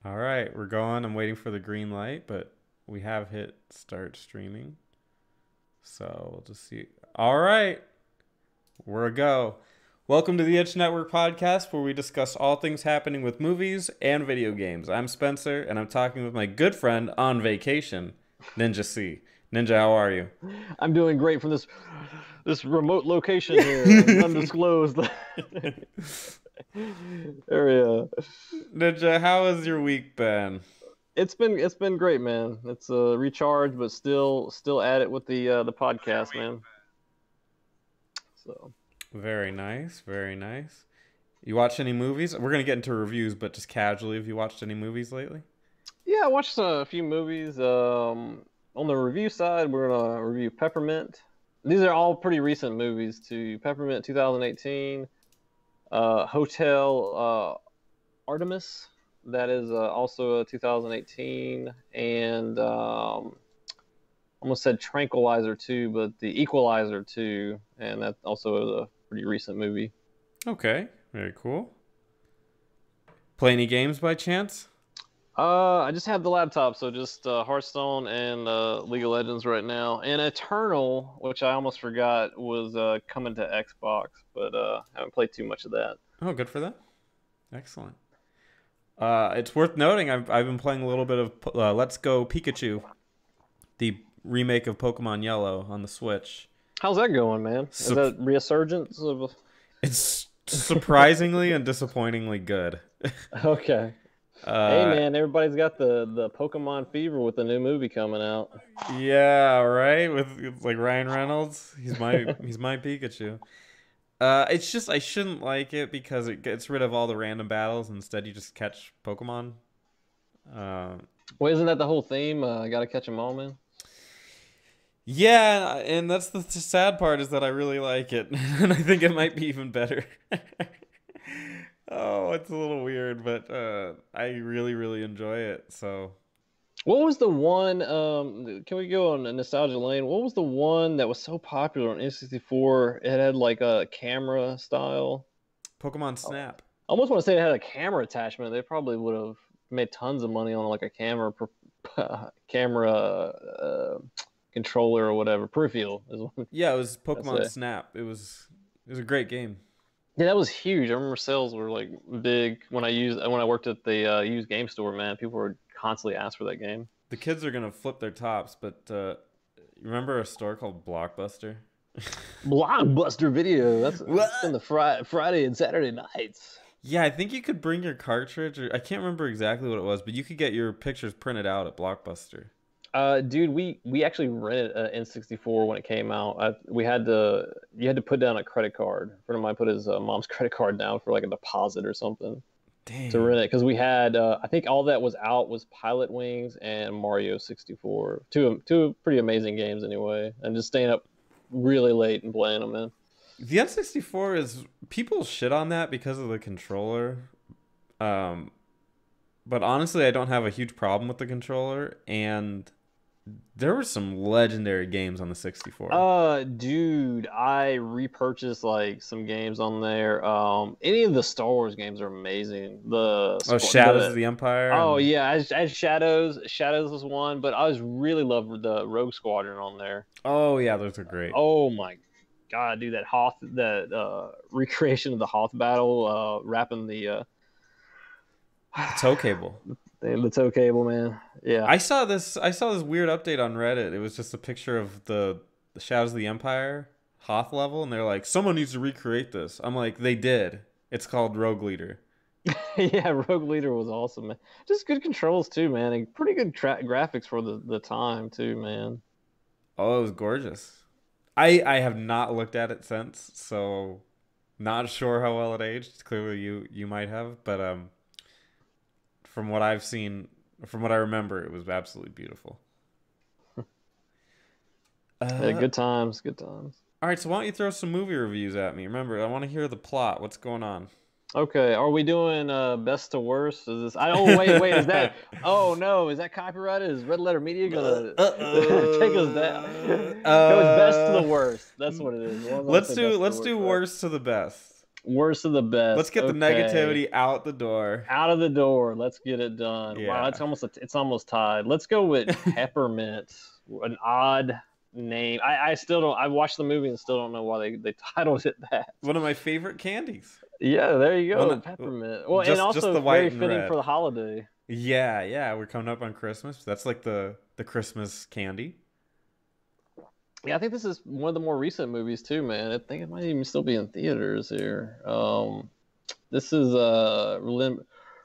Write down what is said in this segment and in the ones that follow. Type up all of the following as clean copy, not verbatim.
All right, we're going. I'm waiting for the green light, but we have hit start streaming. So we'll just see. All right, we're a go. Welcome to the Itch Network podcast, where we discuss all things happening with movies and video games. I'm Spencer, and I'm talking with my good friend on vacation, Ninja C. Ninja, how are you? I'm doing great from this remote location here, an undisclosed area. Ninja, how has your week been? It's been great, man. It's recharge, but still at it with the podcast, man. So Very nice, very nice. You watch any movies? We're gonna get into reviews, but just casually, have you watched any movies lately? yeah, I watched a few movies. On the review side, we're gonna review Peppermint. These are all pretty recent movies too. Peppermint 2018, Hotel Artemis, that is also 2018, and almost said Tranquilizer 2, but the Equalizer 2, and that also is a pretty recent movie. Okay, very cool. Play any games by chance? I just have the laptop, so just Hearthstone and League of Legends right now, and Eternal, which I almost forgot was coming to Xbox, but haven't played too much of that. Oh, good for them. Excellent. It's worth noting I've been playing a little bit of Let's Go Pikachu, the remake of Pokemon Yellow on the Switch. How's that going, man? Is that resurgence of? It's surprisingly and disappointingly good. Okay. Hey man, everybody's got the Pokemon fever with the new movie coming out. Yeah, right. With like Ryan Reynolds, he's my Pikachu. It's just I shouldn't like it because it gets rid of all the random battles. Instead, you just catch Pokemon. Well, isn't that the whole theme? Gotta catch 'em all, man. Yeah, and that's the sad part is that I really like it, and I think it might be even better. Oh, it's a little weird, but I really, really enjoy it. So, What was the one? Can we go on a nostalgia lane? What was the one that was so popular on N64? It had like a camera style. Pokemon I Snap. almost want to say it had a camera attachment. They probably would have made tons of money on like a camera controller or whatever. Peripheral is what Yeah, it was I Pokemon say. Snap. It was a great game. Yeah, that was huge. I remember sales were like big when I worked at the used game store. Man, people were constantly asked for that game. The kids are gonna flip their tops, but you remember a store called Blockbuster? Blockbuster Video. That's What? in the Friday and Saturday nights. Yeah, I think you could bring your cartridge, or I can't remember exactly what it was, but you could get your pictures printed out at Blockbuster. Dude, we actually rented an N64 when it came out. You had to put down a credit card. A friend of mine put his mom's credit card down for like a deposit or something to Dang. rent it because we had I think all that was out was Pilot Wings and Mario 64. Two pretty amazing games anyway, and just staying up really late and playing them, man. The N64 is people shit on that because of the controller. Um, but honestly, I don't have a huge problem with the controller, and there were some legendary games on the 64. Dude, I repurchased like some games on there. Any of the Star Wars games are amazing. Oh, Shadows of the Empire. Oh yeah, I had Shadows. Shadows was one, but I was really loved the Rogue Squadron on there. Oh yeah, those are great. Oh my God, dude, that recreation of the Hoth battle, wrapping The tow cable. the tow cable, man. Yeah. I saw this weird update on Reddit. It was just a picture of the Shadows of the Empire Hoth level, and they're like, someone needs to recreate this. I'm like, they did. It's called Rogue Leader. Yeah, Rogue Leader was awesome, man. Just good controls too, man, and pretty good graphics for the time too, man. Oh, it was gorgeous. I have not looked at it since, so not sure how well it aged. Clearly, you might have, but from what I've seen, from what I remember, it was absolutely beautiful. Yeah, Uh, good times, good times. all right, so why don't you throw some movie reviews at me? Remember, I want to hear the plot. What's going on? Okay, are we doing best to worst? Is this? I oh wait, is that? Oh no, is that copyrighted? Is Red Letter Media gonna take us down? No, it's best to the worst. That's what it is. Well, I'm gonna Let's say do best to let's the do worst, worst to the best. Worst of the best. Let's get the Okay. negativity out the door. Out of the door. Let's get it done. Wow, Yeah. it's almost tied. Let's go with Peppermint. An odd name. I still don't. I watched the movie and still don't know why they titled it that. One of my favorite candies. Yeah, there you One go, of- Peppermint. Well, and just also the white very and fitting for red. the holiday. Yeah, yeah, we're coming up on Christmas. That's like the Christmas candy. Yeah, I think this is one of the more recent movies too, man. I think it might even still be in theaters here. This is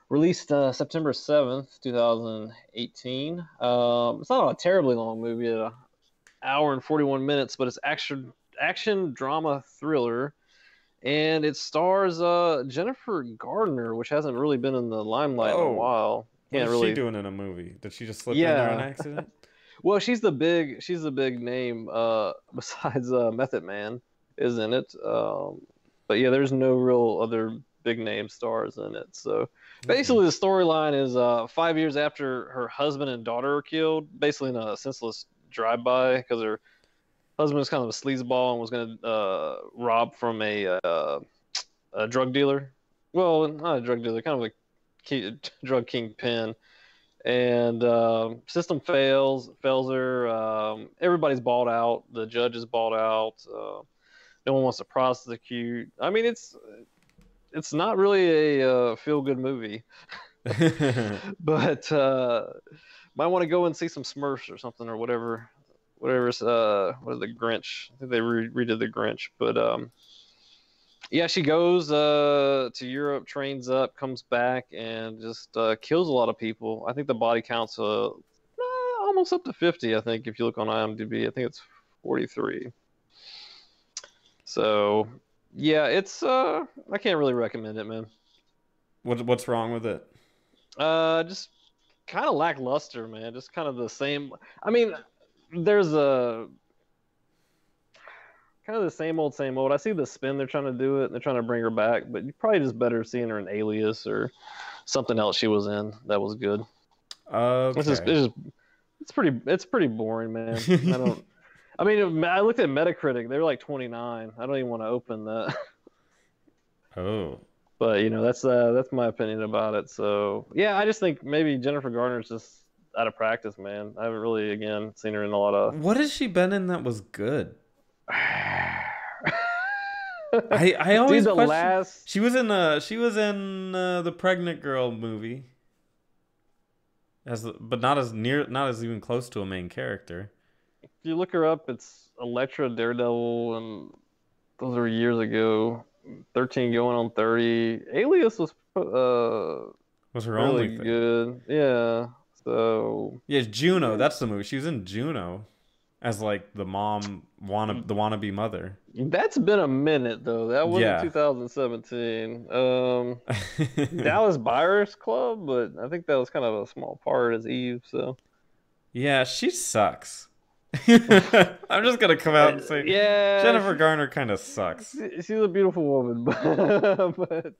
released September 7th, 2018. It's not a terribly long movie, an hour and 41 minutes, but it's action drama thriller, and it stars Jennifer Gardner, which hasn't really been in the limelight in a Oh, while. what Can't is she really. doing in a movie? Did she just slip in there on Yeah. accident? Well, she's the big name besides Method Man is in it. But yeah, there's no real other big name stars in it. So Okay. basically, the storyline is 5 years after her husband and daughter are killed, basically in a senseless drive-by because her husband was kind of a sleazeball and was going to rob from a drug dealer. Well, not a drug dealer, kind of drug kingpin, and system fails her. Everybody's bought out. The judge is bought out. No one wants to prosecute. I mean, it's not really a feel good movie, but might want to go and see some Smurfs or something or whatever. Whatever's what is the Grinch? I think they redid the Grinch, but yeah, she goes to Europe, trains up, comes back, and just kills a lot of people. I think the body count's almost up to 50. I think if you look on IMDb, I think it's 43. So yeah, it's I can't really recommend it, man. What's wrong with it? Just kind of lackluster, man. Just kind of the same. I mean, there's a kind of the same old, same old. I see the spin they're trying to do it, and they're trying to bring her back, but you probably just better seeing her in Alias or something else she was in that was good. Okay. It's pretty boring, man. I don't. I mean, I looked at Metacritic; they were like 29. I don't even want to open that. Oh. But that's my opinion about it. So yeah, I just think maybe Jennifer Garner's just out of practice, man. I haven't really again seen her in a lot of. What has she been in that was good? I Dude, always the question. last. She was in the pregnant girl movie but not as even close to a main character. If you look her up, it's Elektra, Daredevil, and those are years ago. 13 going on 30. Alias was Was her only really thing. good. Yeah. So Yeah, Juno. yeah. That's the movie. She was in Juno as like the wannabe mother. That's been a minute though. That wasn't Yeah. 2017. Dallas Buyers Club, but I think that was kind of a small part as Eve. So Yeah, she sucks. I'm just gonna come out and say yeah, Jennifer Garner kind of sucks. she's a beautiful woman, but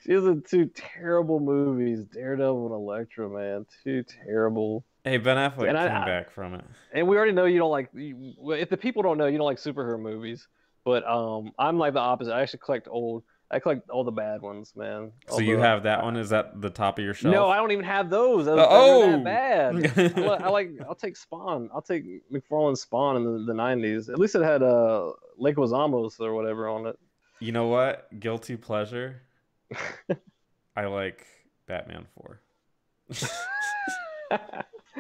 she was in two terrible movies, Daredevil and Elektra, man. Two terrible. Hey, Ben And Affleck came I back from it. and we already know you don't like. If the people don't know, you don't like superhero movies. But I'm like the opposite. I actually collect old. I collect all the bad ones, man. So All you the have that one? Is that the top of your no, shelf? I don't even have those. They're that Oh! bad. I like. I'll take Spawn. I'll take McFarlane's Spawn in the '90s. At least it had Lake Wazamos or whatever on it. You know what? Guilty pleasure. I like Batman 4.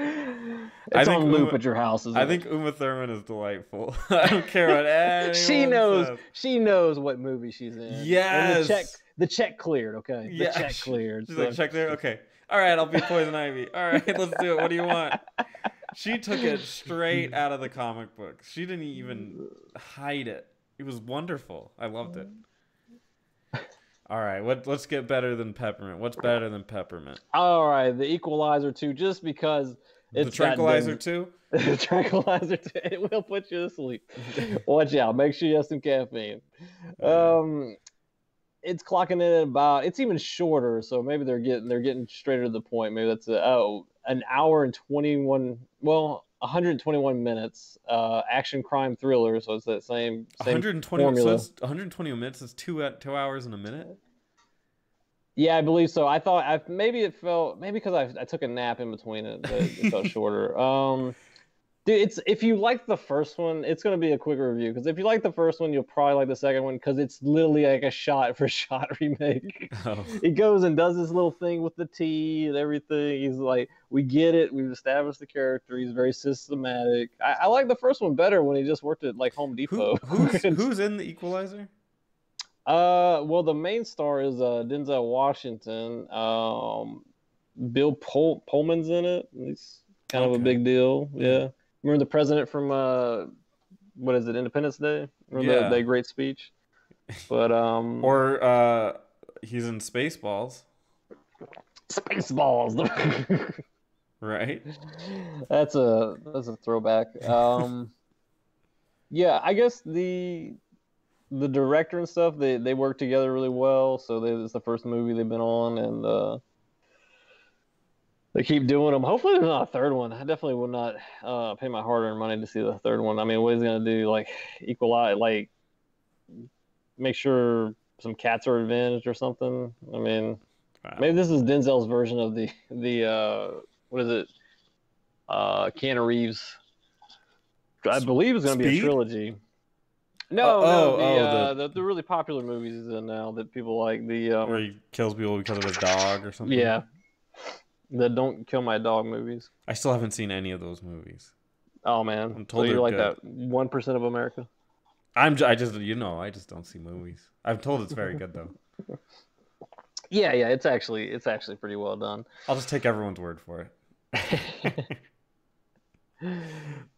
I It's think on loop Uma, at your house, isn't I it? think Uma Thurman is delightful. I don't care what anyone says. She knows what movie she's in. And Yes. the check cleared, okay? The Yeah. check cleared. She's So. like, check there. Okay. All right. I'll be Poison Ivy. All right. Let's do it. What do you want? She took it straight out of the comic book. She didn't even hide it. It was wonderful. I loved it. All right. Let's get better than Peppermint. What's better than Peppermint? All right, the Equalizer 2, just because The it's Tranquilizer too? The Tranquilizer 2, it will put you to sleep. Watch out. Make sure you have some caffeine. It's clocking in at about. It's even shorter, so maybe they're getting straighter to the point. Maybe that's an hour and 121 minutes, action crime thriller. So it's that same 120. So formula. it's 120 minutes. Is 2 hours and a minute. Yeah, I believe so. I thought maybe it felt maybe because I took a nap in between it, but it felt shorter. Dude, it's if you like the first one, it's gonna be a quicker review. Because if you like the first one, you'll probably like the second one because it's literally like a shot for shot remake. Oh. He goes and does this little thing with the tea and everything. He's like, we get it. We've established the character. He's very systematic. I like the first one better when he just worked at like Home Depot. Who's in the Equalizer? Well, the main star is Denzel Washington. Bill Pullman's in it. He's kind of a big deal. Yeah. Remember the president from what is it, Independence Day? Remember that great speech? But or he's in Spaceballs. Spaceballs. Right? That's a throwback. Yeah, I guess the director and stuff, they work together really well. So it's the first movie they've been on, and they keep doing them. Hopefully, there's not a third one. I definitely would not pay my hard-earned money to see the third one. I mean, what is he gonna do? Like equalize, like make sure some cats are avenged or something? I mean, maybe this is Denzel's version of the what is it? Keanu Reeves. I believe it's gonna be a trilogy. No, the really popular movies he's in now that people like. Where he kills people because of his dog or something. Yeah. The Don't Kill My Dog movies. I still haven't seen any of those movies. Oh man, I'm told so you're like good. that 1% of America. I just don't see movies. I'm told it's very good though. Yeah, it's actually pretty well done. I'll just take everyone's word for it.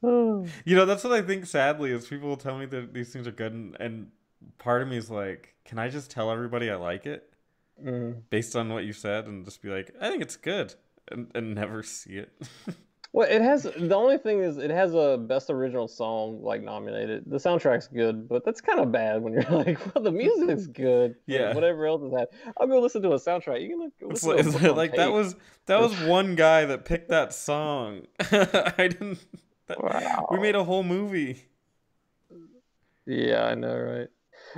That's what I think. Sadly, is people will tell me that these things are good, and part of me is like, can I just tell everybody I like it? Based on what you said, and just be like, I think it's good, and never see it. Well, the only thing is it has a best original song like nominated. The soundtrack's good, but that's kind of bad when you're like, well, the music's good. Yeah. Whatever else is that, I'll go listen to a soundtrack. You can go listen to like that was one guy that picked that song. I didn't. Wow. We made a whole movie. Yeah, I know, right?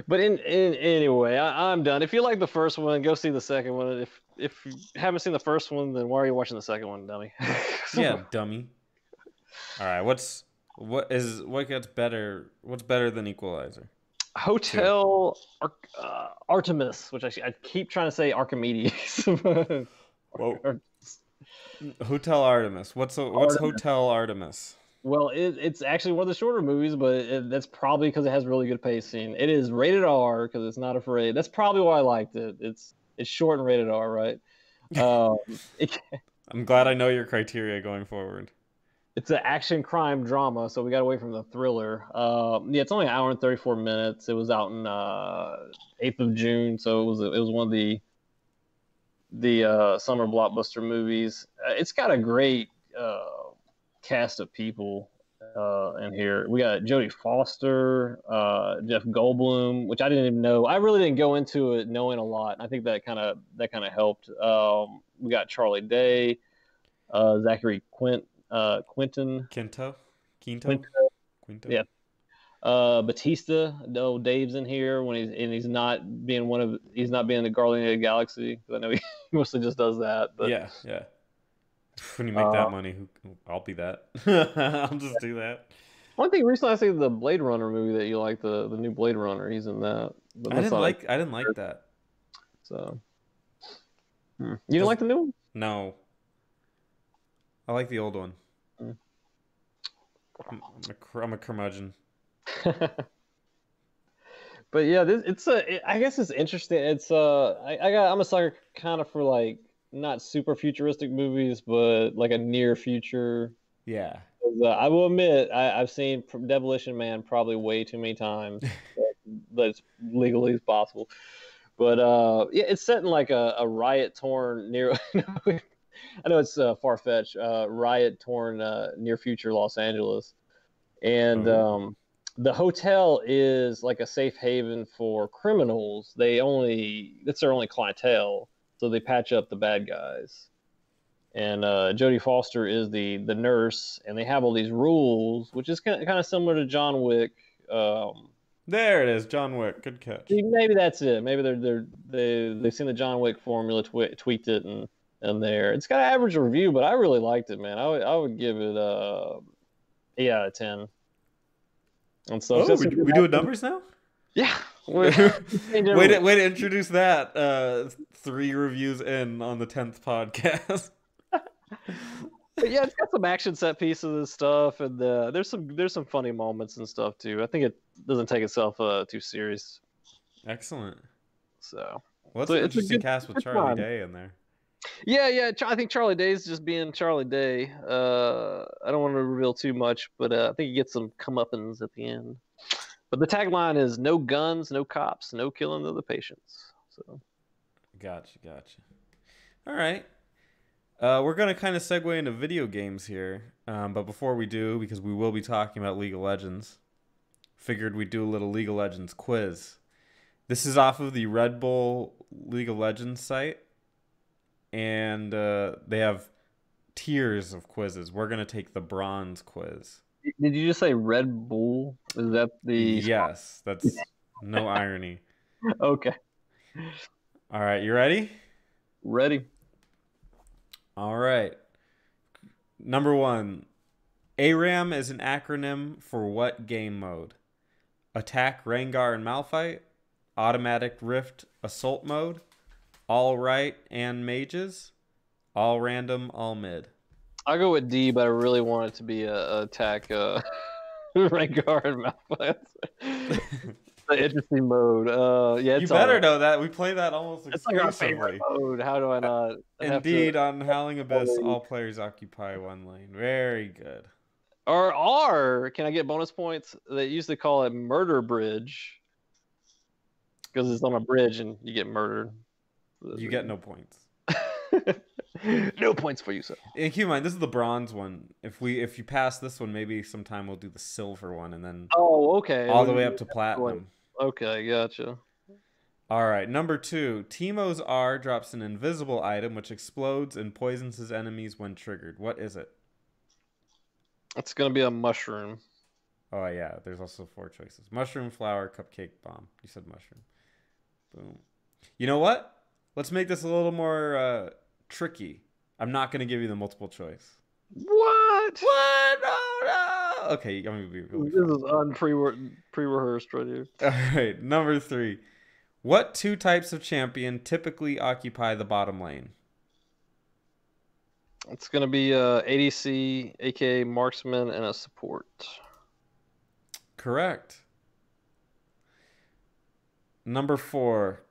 But anyway, I'm done. If you like the first one, go see the second one. If you haven't seen the first one, then why are you watching the second one, dummy? Yeah, dummy. All right, what gets better? What's better than Equalizer? Hotel Artemis, which I keep trying to say Archimedes. Whoa. Hotel Artemis. What's Hotel Artemis? Well, it's actually one of the shorter movies, but that's probably because it has really good pacing. It is rated R because it's not afraid. That's probably why I liked it. It's short and rated R, right? I'm glad I know your criteria going forward. It's an action crime drama, so we got away from the thriller. It's only an hour and 34 minutes. It was out in 8th of June, so it was one of the summer blockbuster movies. It's got a great cast of people in here. We got Jodie Foster, Jeff Goldblum, which I didn't even know. I really didn't go into it knowing a lot. I think that kind of helped. We got Charlie Day, Zachary Quinto. Yeah. Batista. No, Dave's in here when he's not being the Guardian of the Galaxy. I know he mostly just does that. But yeah. When you make that money, I'll be that. I'll just do that. One thing recently I see the Blade Runner movie that you like, the new Blade Runner. He's in that. But I didn't like that. So you didn't like the new one? No. I like the old one. I'm a curmudgeon. But yeah, I guess it's interesting. It's I'm a sucker kind of for like not super futuristic movies, but like a near future. Yeah. I will admit I've seen Demolition Man probably way too many times, but it's legally possible. But yeah, it's set in like a riot torn near. I know it's far fetched. Riot torn near future Los Angeles, and the hotel is like a safe haven for criminals. That's their only clientele, so they patch up the bad guys. and Jodie Foster is the nurse, and they have all these rules, which is kind of similar to John Wick. There it is, John Wick. Good catch. Maybe that's it. Maybe they've seen the John Wick formula, tweaked it, and there. It's got an average review, but I really liked it, man. I would give it 8 out of 10. And so Oh, we doing numbers now? Yeah. way to introduce that 3 reviews in on the 10th podcast. But yeah, it's got some action set pieces and stuff, and there's some funny moments and stuff too. I think it doesn't take itself too serious. Excellent. So what's an interesting cast with Charlie Day in there? Yeah. I think Charlie Day's just being Charlie Day. I don't want to reveal too much, but I think he gets some comeuppance at the end. But the tagline is "No guns, no cops, no killing of the patients." So, gotcha. All right, we're gonna kind of segue into video games here, but before we do, because we will be talking about League of Legends, figured we'd do a little League of Legends quiz. This is off of the Red Bull League of Legends site, and they have tiers of quizzes. We're gonna take the bronze quiz. Did you just say Red Bull? Is that the... Yes, that's no irony. Okay. All right, you ready? Ready. All right. Number 1. ARAM is an acronym for what game mode? Attack, Rengar, and Malphite, Automatic Rift, Assault Mode, All Right and Mages, All Random, All Mid. I'll go with D, but I really want it to be a attack Rengar and Malphite. The interesting mode. Yeah, you better know that. We play that almost exclusively. It's like our favorite mode. How do I not? Indeed, on Howling Abyss, all players occupy one lane. Very good. Or can I get bonus points? They used to call it Murder Bridge because it's on a bridge and you get murdered. You get no points. No points for you, sir. And keep in mind, this is the bronze one. If you pass this one, maybe sometime we'll do the silver one, and then okay, all the way up to platinum. Okay, gotcha. All right, number 2. Teemo's R drops an invisible item which explodes and poisons his enemies when triggered. What is it? It's gonna be a mushroom. Oh yeah, there's also 4 choices: mushroom, flower, cupcake, bomb. You said mushroom. Boom. You know what? Let's make this a little more tricky. I'm not going to give you the multiple choice. What? No. Okay, I'm going to be really This is pre-rehearsed right here. All right, number 3. What 2 types of champion typically occupy the bottom lane? It's going to be ADC, aka marksman, and a support. Correct. Number 4.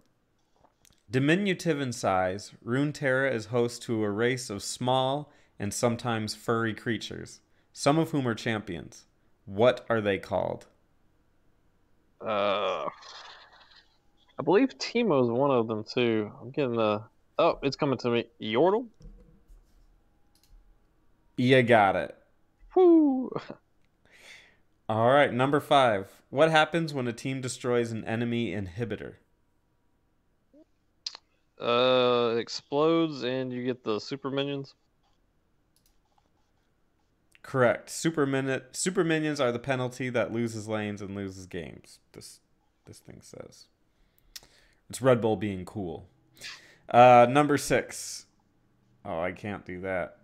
Diminutive in size, Runeterra is host to a race of small and sometimes furry creatures, some of whom are champions. What are they called? I believe Teemo's one of them too. I'm getting oh, it's coming to me. Yordle? You got it. Woo! All right, number 5. What happens when a team destroys an enemy inhibitor? It explodes and you get the super minions. Correct. Super minions are the penalty that loses lanes and loses games. This thing says. It's Red Bull being cool. Number 6. Oh, I can't do that.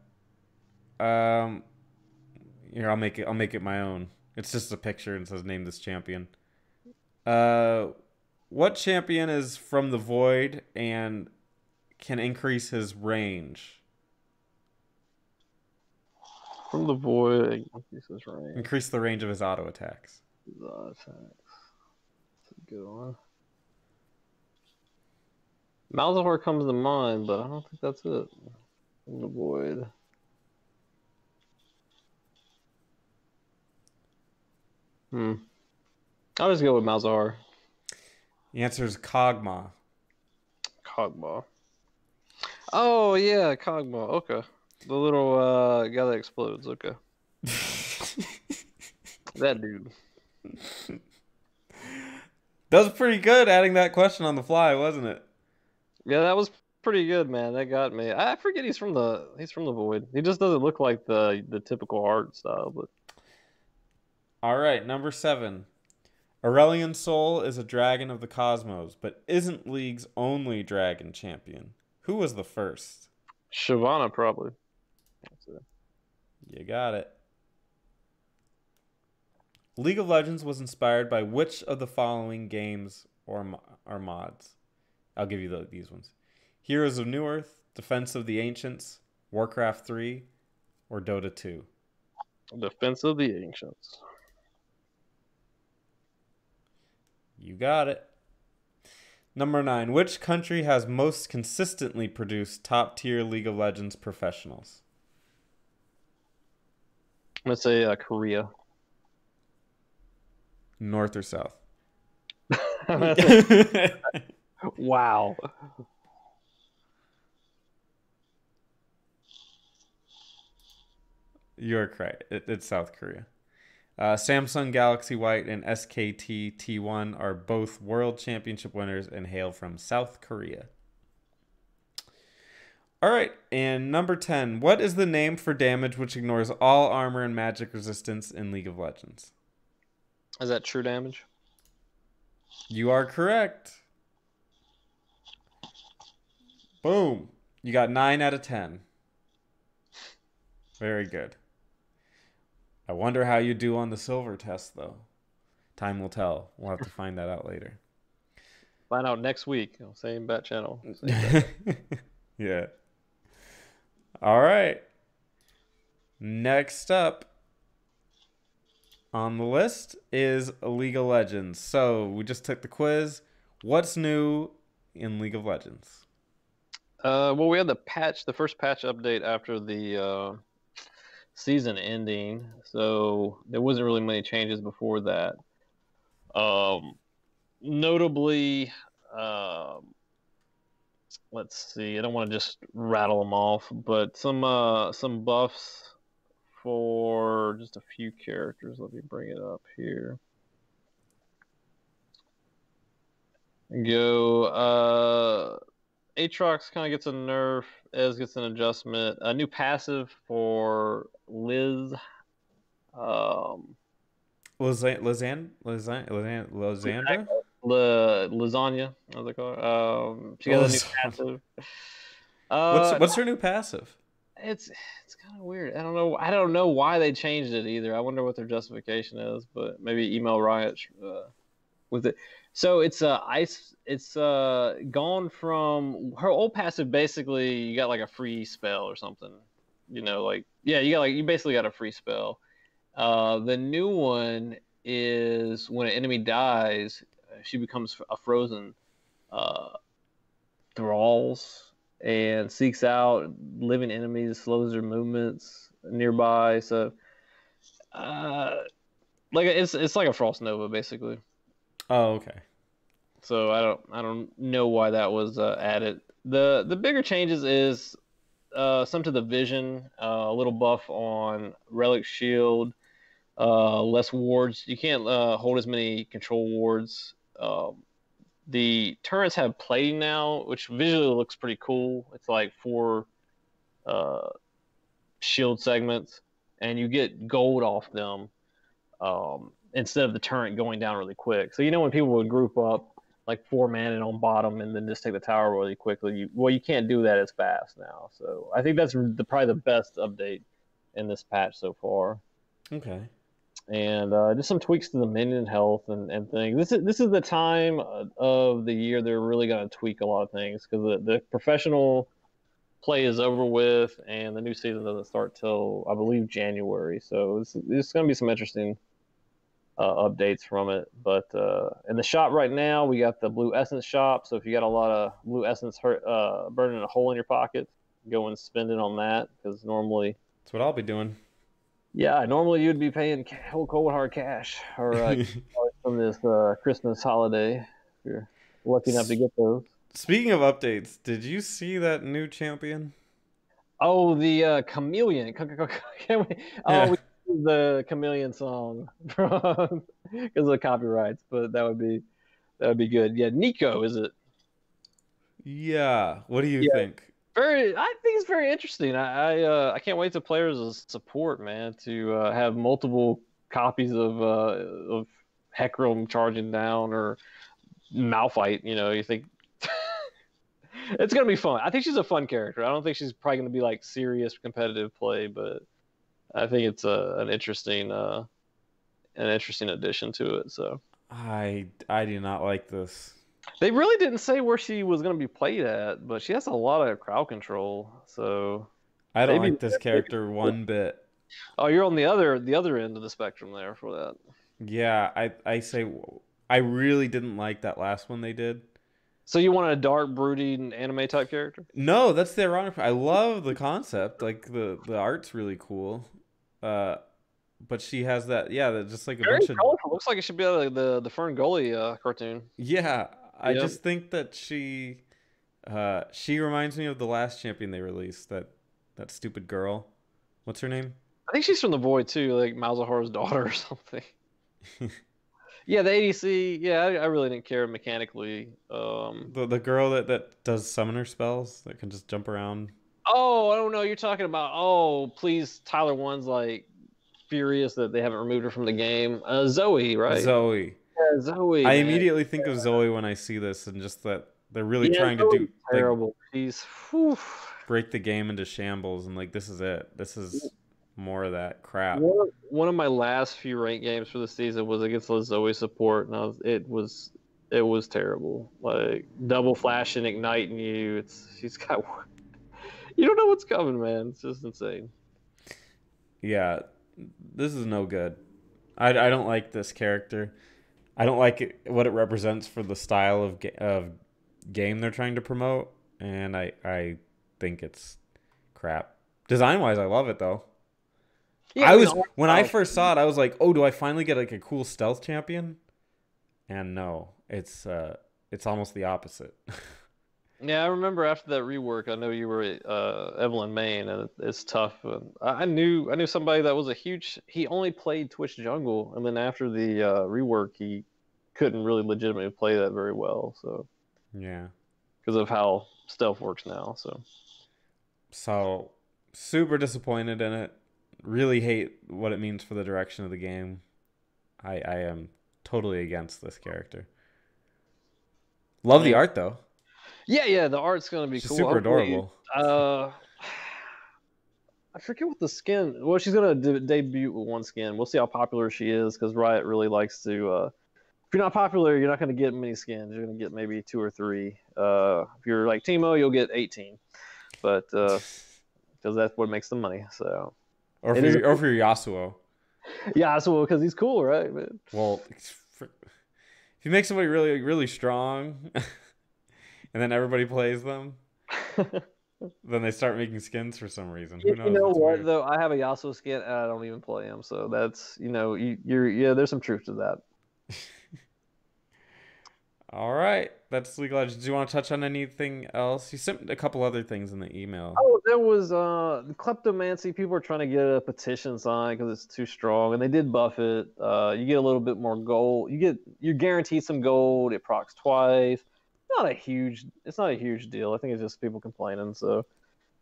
Here, I'll make it my own. It's just a picture and says name this champion. What champion is from the void and can increase his range? From the void, increase his range. Increase the range of his auto attacks. That's a good one. Malzahar comes to mind, but I don't think that's it. From the void. I'll just go with Malzahar. The answer is Kog'Maw. Kog'Maw. Oh yeah, Kog'Maw. Okay, the little guy that explodes. Okay, that dude. That was pretty good. Adding that question on the fly, wasn't it? Yeah, that was pretty good, man. That got me. I forget he's from the Void. He just doesn't look like the typical art style, but All right, number 7. Aurelion Sol is a dragon of the cosmos, but isn't League's only dragon champion. Who was the first? Shyvana probably. You got it. League of Legends was inspired by which of the following games or mods? I'll give you these ones. Heroes of New Earth, Defense of the Ancients, Warcraft 3, or Dota 2. Defense of the Ancients. You got it. Number 9. Which country has most consistently produced top-tier League of Legends professionals? I'm gonna say Korea. North or south? Wow. You're correct. It's South Korea. Samsung Galaxy White and SKT T1 are both World Championship winners and hail from South Korea. All right, and number 10. What is the name for damage which ignores all armor and magic resistance in League of Legends? Is that true damage? You are correct. Boom. You got 9 out of 10. Very good. I wonder how you do on the silver test, though. Time will tell. We'll have to find that out later. Find out next week. Same bet channel. Yeah. All right. Next up on the list is League of Legends. So we just took the quiz. What's new in League of Legends? Well, we had the first patch update after the season ending, so there wasn't really many changes before that. Notably, let's see. I don't want to just rattle them off, but some buffs for just a few characters. Let me bring it up here. Go. Aatrox kind of gets a nerf. Ez gets an adjustment. A new passive for Liz. Lysandra? Lasagna, as they call her. She got a new passive. What's her new passive? It's kind of weird. I don't know why they changed it either. I wonder what their justification is, but maybe email Riot with it. So it's ice. It's gone from her old passive. Basically, you got like a free spell or something. You basically got a free spell. The new one is when an enemy dies, she becomes a frozen thralls and seeks out living enemies, slows their movements nearby. So, it's like a Frost Nova basically. Oh, okay. So I don't know why that was added. The bigger changes is some to the vision, a little buff on Relic Shield, less wards. You can't hold as many control wards. The turrets have plating now, which visually looks pretty cool. It's like 4 shield segments, and you get gold off them instead of the turret going down really quick. So when people would group up like 4 man on bottom and then just take the tower really quickly, you can't do that as fast now. So I think that's probably the best update in this patch so far. Okay. And just some tweaks to the minion health and things. This is the time of the year they're really going to tweak a lot of things, because the professional play is over with and the new season doesn't start till, I believe, January. So it's going to be some interesting updates from it. But in the shop right now, we got the blue essence shop. So if you got a lot of blue essence burning a hole in your pocket, go and spend it on that, because normally that's what I'll be doing. Yeah, normally you'd be paying cold hard cash or from this Christmas holiday if you're lucky enough to get those. Speaking of updates, did you see that new champion? Oh, the Chameleon. Yeah. We use the Chameleon song because of the copyrights, but that would be good. Yeah, Nico, is it? Yeah. What do you Yeah, think? I think it's very interesting. I can't wait to play her as a support, man. To have multiple copies of Hecarim charging down or Malphite. You think it's gonna be fun. I think she's a fun character. I don't think she's probably gonna be like serious competitive play, but I think it's an interesting addition to it. So I do not like this. they really didn't say where she was gonna be played at, but she has a lot of crowd control. So I don't maybe, like this maybe character one bit. oh, you're on the other end of the spectrum there for that. Yeah, I say I really didn't like that last one they did. So you want a dark, brooding anime type character? No, that's the ironic part. I love the concept. Like the art's really cool. Uh, but she has that, yeah, that just like a Very bunch of, colorful. Looks like it should be out of the Fern Gully cartoon. yeah. I Yep. just think that she reminds me of the last champion they released. That stupid girl. What's her name? I think she's from the Void too, like Malzahar's daughter or something. Yeah, the ADC. Yeah, I really didn't care mechanically. The girl that does summoner spells that can just jump around. Oh, I don't know. You're talking about. Oh, please, Tyler One's like furious that they haven't removed her from the game. Zoe, right? Zoe. Yeah, Zoe, I man. immediately think of Zoe when I see this, and just that they're really Yeah, trying to Zoe's do like terrible. She's. Whew. break the game into shambles, and like this is it. This is more of that crap. One of my last few ranked games for the season was against the Zoe support, and it was terrible. Like double flashing, igniting you. She's got you don't know what's coming, man. It's just insane. Yeah, this is no good. I don't like this character. I don't like what it represents for the style of game they're trying to promote, and I think it's crap. Design wise, I love it though. Yeah, I mean, When I first saw it, I was like, "Oh, do I finally get like a cool stealth champion?" And no, it's almost the opposite. yeah, I remember after that rework, I know you were Evelyn Main, and it's tough. And I knew somebody that was a huge. He only played Twitch jungle, and then after the rework, he couldn't really legitimately play that very well. So Yeah. because of how stealth works now. So super disappointed in it. Really hate what it means for the direction of the game. I am totally against this character. Love the Yeah, art though. yeah, the art's gonna be She's cool. super Hopefully, adorable. I forget what the skin. Well, she's gonna debut with one skin. We'll see how popular she is because Riot really likes to. If you're not popular, you're not gonna get many skins. You're gonna get maybe two or three. If you're like Teemo, you'll get 18, but because that's what makes the money. So it is. Or for Yasuo. Yeah, so because he's cool, right, man? Well, if you make somebody really really strong, and then everybody plays them, then they start making skins for some reason. Who You knows? know It's what weird. though? I have a Yasuo skin and I don't even play him, so that's you're yeah. There's some truth to that. All right, that's League of Legends. Do you want to touch on anything else? You sent a couple other things in the email. Oh, there was the kleptomancy. People are trying to get a petition signed because it's too strong, and they did buff it. You get a little bit more gold. You're guaranteed some gold. It procs twice. It's not a huge deal. I think it's just people complaining. So,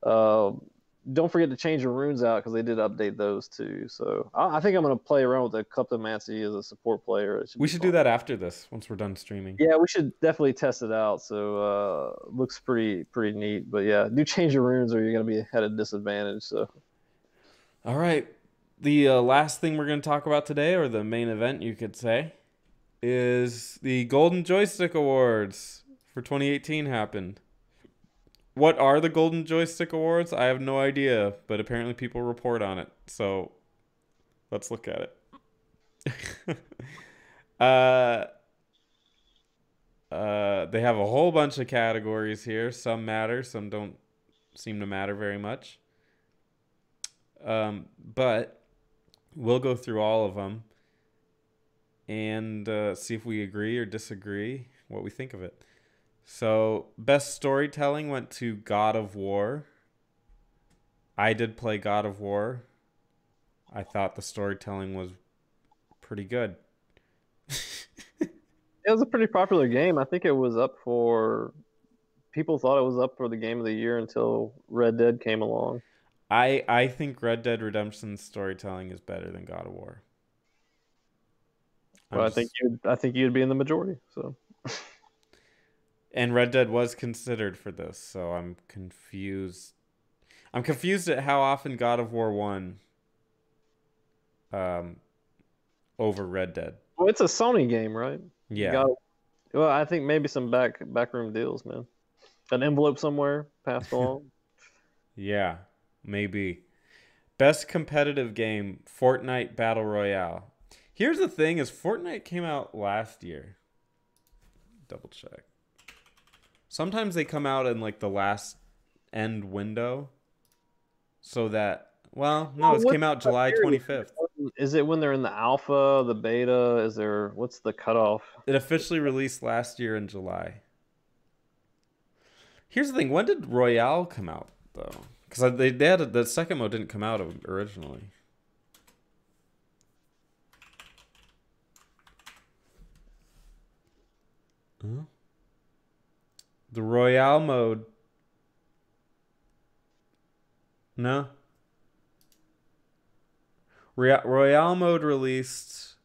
uh, don't forget to change your runes out because they did update those too. So I think I'm gonna play around with the kleptomancy as a support player. It should We be should fun. do that after this, once we're done streaming. Yeah, we should definitely test it out. So looks pretty neat. But yeah, do change your runes or you're gonna be at a disadvantage. So All right. The last thing we're going to talk about today, or the main event, you could say, is the Golden Joystick Awards for 2018 happened. What are the Golden Joystick Awards? I have no idea, but apparently people report on it. So let's look at it. uh, they have a whole bunch of categories here. Some matter, some don't seem to matter very much. But we'll go through all of them and see if we agree or disagree, what we think of it. So, best storytelling went to God of War. I did play God of War. I thought the storytelling was pretty good. it was a pretty popular game. I think it was up for people thought it was up for the game of the year until Red Dead came along. I think Red Dead Redemption's storytelling is better than God of War. I'm Well, just I think you'd be in the majority. So and Red Dead was considered for this, so I'm confused. I'm confused at how often God of War won um over Red Dead. well, it's a Sony game, right? Yeah. Got well, I think maybe some backroom deals, man. An envelope somewhere passed along. Yeah, maybe. Best competitive game, Fortnite Battle Royale. Here's the thing is Fortnite came out last year. Double check. Sometimes they come out in like the last end window so that well, no, Well, it what's came out the July period? 25th. Is it when they're in the alpha, the beta? Is there what's the cutoff? It officially released last year in July. Here's the thing, when did Royale come out though? Cuz they had the second mode didn't come out originally. Huh? The Royale mode. No. Royale mode released.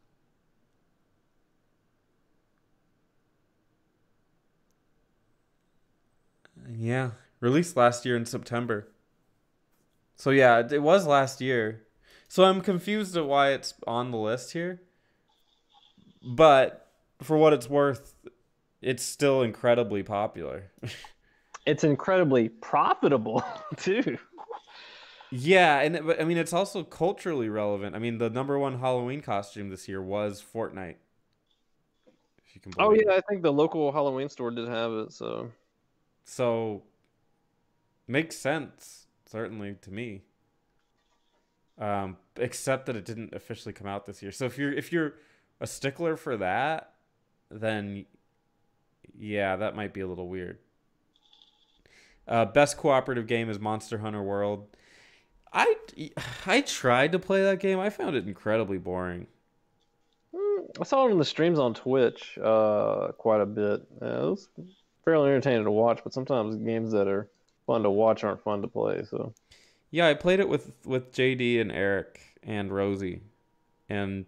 Yeah, released last year in September. So yeah, it was last year. So I'm confused at why it's on the list here. But for what it's worth, it's still incredibly popular. It's incredibly profitable too. Yeah, but I mean it's also culturally relevant. I mean the number one Halloween costume this year was Fortnite, if you can Oh believe yeah, it. I think the local Halloween store did have it. So So makes sense certainly to me. Except that it didn't officially come out this year. So if you're a stickler for that, then yeah, that might be a little weird. Best cooperative game is Monster Hunter World. I I tried to play that game. I found it incredibly boring. I saw it in the streams on Twitch quite a bit. It was fairly entertaining to watch, but sometimes games that are fun to watch aren't fun to play. So Yeah, I played it with JD and Eric and Rosie, and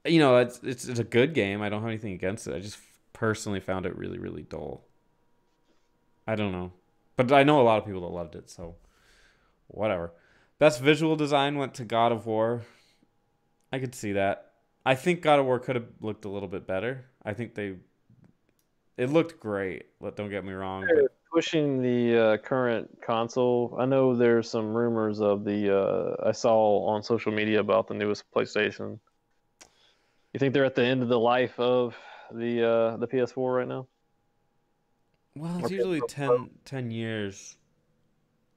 it's a good game. I don't have anything against it. I just personally found it really really dull. I don't know, but I know a lot of people that loved it, so whatever. Best visual design went to God of War. I could see that. I think God of War could have looked a little bit better. I think it looked great. Don't get me wrong, they're but pushing the current console. I know there's some rumors of the I saw on social media about the newest PlayStation. You think they're at the end of the life of the PS4 right now? well, Or it's usually PS4 Pro? 10 years.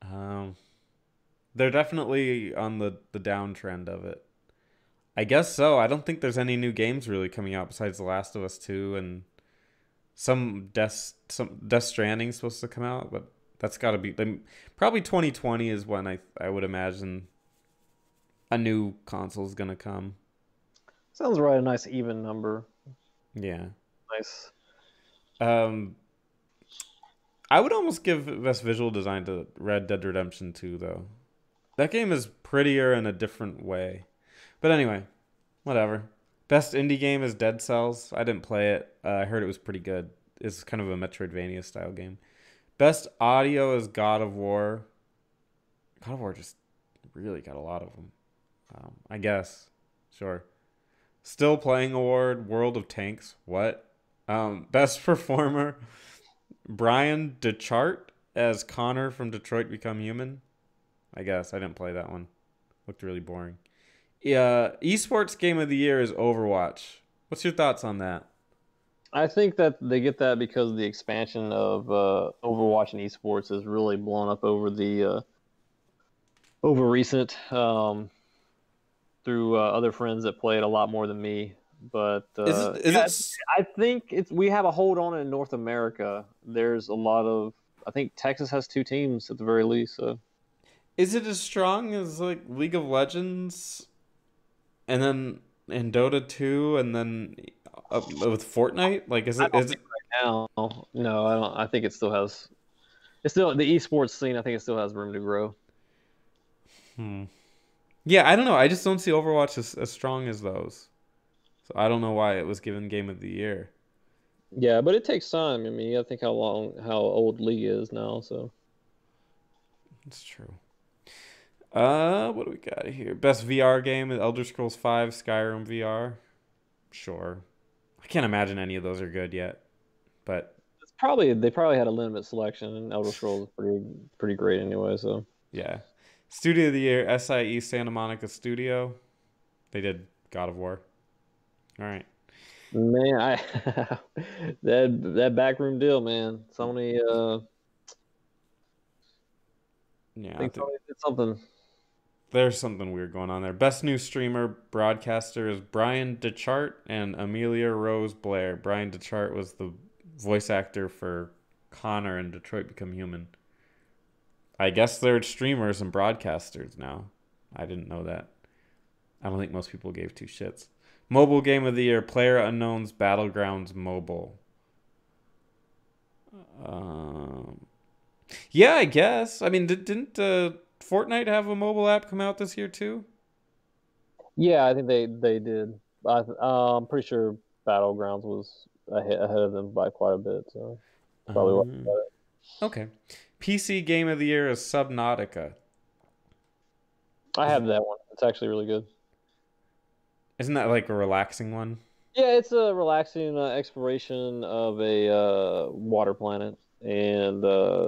Um, they're definitely on the downtrend of it. I guess so. I don't think there's any new games really coming out besides The Last of Us 2 and some Death Stranding supposed to come out, but that's got to be probably 2020 is when I would imagine a new console is gonna come. Sounds right. A nice even number. Yeah. Nice. Um, I would almost give best visual design to Red Dead Redemption 2 though. That game is prettier in a different way. But anyway, whatever. Best indie game is Dead Cells. I didn't play it. I heard it was pretty good. It's kind of a Metroidvania style game. Best audio is God of War. God of War just really got a lot of them. I guess. Sure. Still Playing Award, World of Tanks. What? Best performer, Brian DeChart as Connor from Detroit Become Human. I guess. I didn't play that one. Looked really boring. Yeah, esports game of the year is Overwatch. What's your thoughts on that? I think that they get that because the expansion of Overwatch and esports has really blown up over the over recent through other friends that played a lot more than me. But Is yeah, it I think it's we have a hold on it in North America. There's a lot of I think Texas has two teams at the very least. So is it as strong as like League of Legends and then Dota 2 and then with Fortnite? Like I don't is think it right now, no, I don't. I think it still has. It's still the esports scene. I think it still has room to grow. Hmm. Yeah, I don't know. I just don't see Overwatch as strong as those. So I don't know why it was given Game of the Year. Yeah, but it takes time. I mean, you gotta think how old League is now. So It's true. What do we got here? Best VR game: Elder Scrolls 5, Skyrim VR. Sure. I can't imagine any of those are good yet, but it's probably they probably had a limited selection, and Elder Scrolls is pretty great anyway. So yeah. Studio of the Year: SIE Santa Monica Studio. They did God of War. All right. man, I that backroom deal, man. Sony, I Yeah, I think think Sony did something. there's something weird going on there. Best new streamer broadcaster is Brian DeChart and Amelia Rose Blair. Brian DeChart was the voice actor for Connor in Detroit Become Human. I guess they're streamers and broadcasters now. I didn't know that. I don't think most people gave two shits. Mobile Game of the Year: Player Unknown's Battlegrounds Mobile. Um, yeah, I guess. I mean, didn't Fortnite have a mobile app come out this year too? Yeah, I think they did. I'm pretty sure Battlegrounds was ahead of them by quite a bit. So probably what. Um, okay. PC Game of the Year is Subnautica. I Is, have that one. It's actually really good. isn't that like a relaxing one? Yeah, it's a relaxing exploration of a water planet and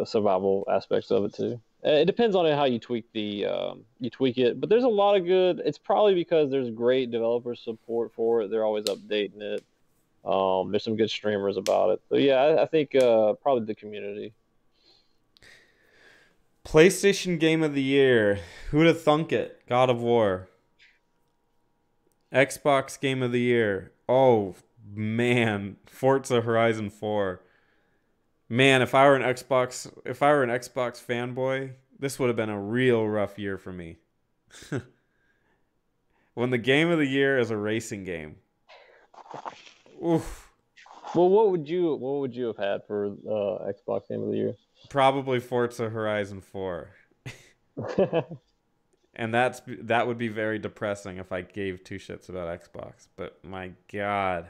survival aspects of it too. It depends on how you tweak it, but there's a lot of good. It's probably because there's great developer support for it. They're always updating it. There's some good streamers about it. So yeah, I think probably the community. PlayStation Game of the Year. Who'da thunk it? God of War. Xbox Game of the Year. Oh man, Forza Horizon 4. Man, if I were an Xbox fanboy, this would have been a real rough year for me. When the game of the year is a racing game. Oof. Well, what would you have had for Xbox Game of the Year? Probably Forza Horizon 4. And that would be very depressing if I gave two shits about Xbox. But my god.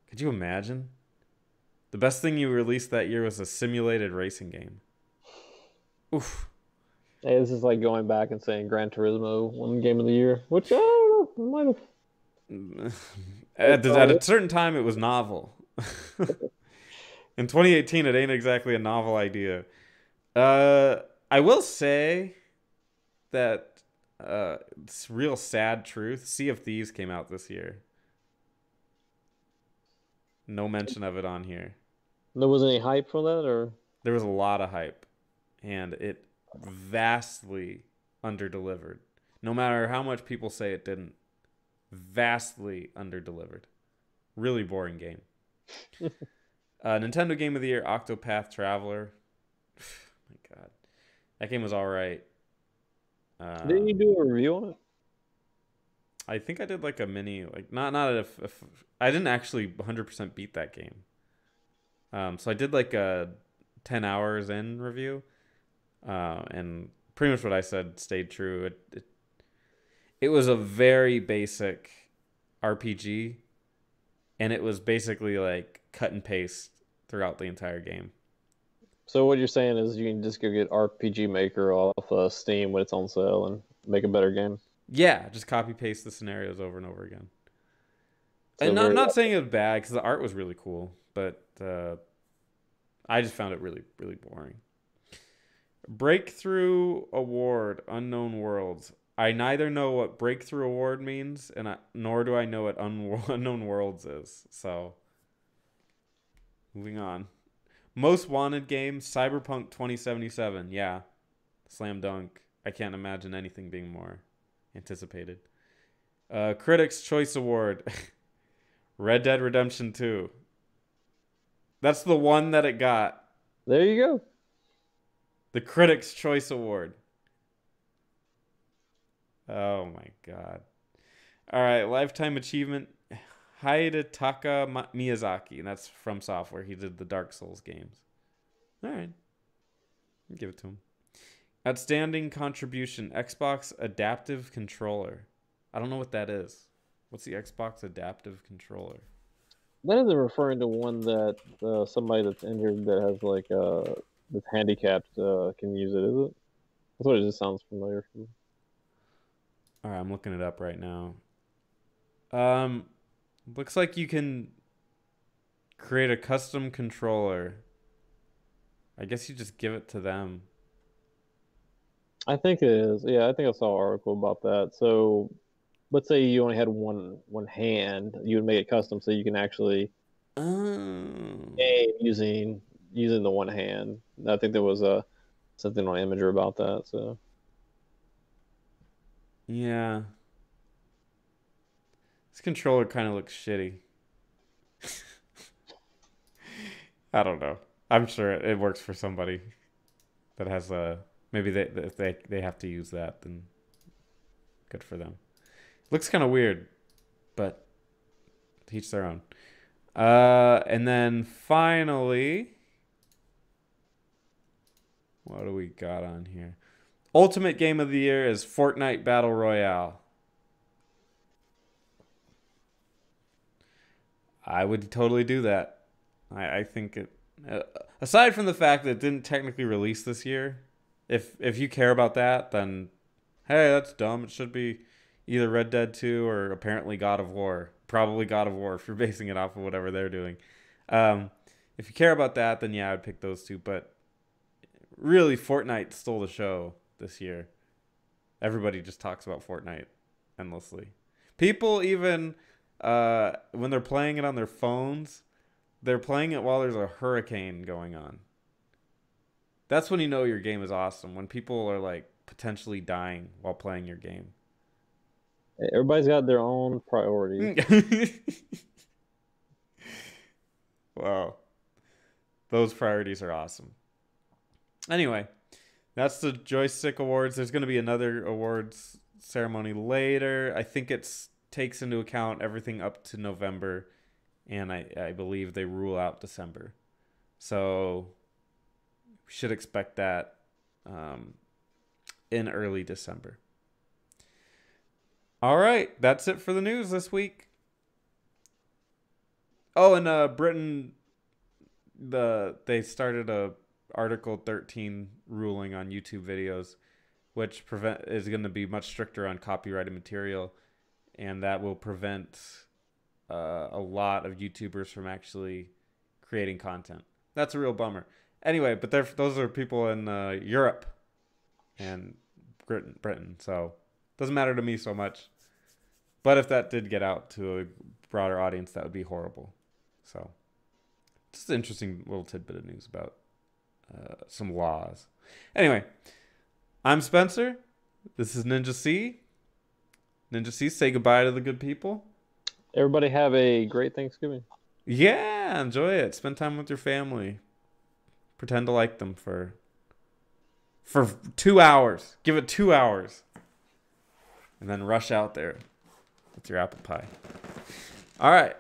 Could you imagine? The best thing you released that year was a simulated racing game. Oof. Hey, this is like going back and saying Gran Turismo won Game of the Year, which I don't know, might At have. a certain time, it was novel. In 2018, it ain't exactly a novel idea. Uh, I will say that it's real sad truth. Sea of Thieves came out this year. No mention of it on here. There wasn't any hype for that, or There was a lot of hype, and it vastly underdelivered. No matter how much people say it didn't, vastly underdelivered. Really boring game. Nintendo Game of the Year: Octopath Traveler. My God, that game was all right. didn't you Um, do a review on it? I think I did like a mini, like not if I didn't actually 100% beat that game. So I did like a 10 hours in review, and pretty much what I said stayed true. It was a very basic RPG, and it was basically like cut and paste throughout the entire game. So what you're saying is you can just go get RPG Maker off Steam when it's on sale and make a better game. Yeah, just copy paste the scenarios over and over again. So And I'm very not saying it was bad because the art was really cool, but I just found it really boring. Breakthrough Award: Unknown Worlds. I neither know what Breakthrough Award means, nor do I know what Unknown Worlds is. So, moving on. Most Wanted game: Cyberpunk 2077. Yeah, slam dunk. I can't imagine anything being more anticipated. Critics' Choice Award: Red Dead Redemption 2. That's the one that it got. there you go. The Critics' Choice Award. Oh my god. All right, lifetime achievement. Hidetaka Miyazaki, and that's from Software. He did the Dark Souls games. All right, give it to him. Outstanding contribution: Xbox Adaptive Controller. I don't know what that is. What's the Xbox Adaptive Controller? That isn't referring to one that somebody that's injured that has like that's handicapped can use it, is it? That's what it just sounds familiar for me. All right, I'm looking it up right now. Looks like you can create a custom controller. I guess you just give it to them. I think it is. Yeah, I think I saw an article about that. So let's say you only had one hand, you would make it custom so you can actually Oh. game using the one hand. I think there was something on Imager about that. So Yeah. This controller kind of looks shitty. I don't know. I'm sure it works for somebody that has a maybe if they have to use that, then good for them. Looks kind of weird, but each their own. And then finally, what do we got on here? Ultimate game of the year is Fortnite Battle Royale. I would totally do that. I think it. Aside from the fact that it didn't technically release this year, if you care about that, then hey, that's dumb. It should be either Red Dead 2 or apparently God of War. Probably God of War if you're basing it off of whatever they're doing. If you care about that, then yeah, I'd pick those two. But really, Fortnite stole the show this year. Everybody just talks about Fortnite endlessly. People even when they're playing it on their phones, they're playing it while there's a hurricane going on. That's when you know your game is awesome. When people are like potentially dying while playing your game. everybody's got their own priorities. Wow. Those priorities are awesome. Anyway, that's the Joystick Awards. There's going to be another awards ceremony later. I think it takes into account everything up to November, and I believe they rule out December. So we should expect that in early December. All right, that's it for the news this week. Oh, and Britain, they started a Article 13 ruling on YouTube videos, which is going to be much stricter on copyrighted material, and that will prevent a lot of YouTubers from actually creating content. That's a real bummer. Anyway, but those are people in Europe and Britain, so it doesn't matter to me so much. But if that did get out to a broader audience, that would be horrible. So just an interesting little tidbit of news about some laws. Anyway, I'm Spencer. This is Ninja C. Ninja C, say goodbye to the good people. Everybody have a great Thanksgiving. Yeah, enjoy it. Spend time with your family. Pretend to like them for 2 hours. Give it 2 hours. And then rush out there with your apple pie. All right.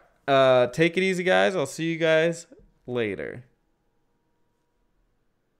Take it easy, guys. I'll see you guys later.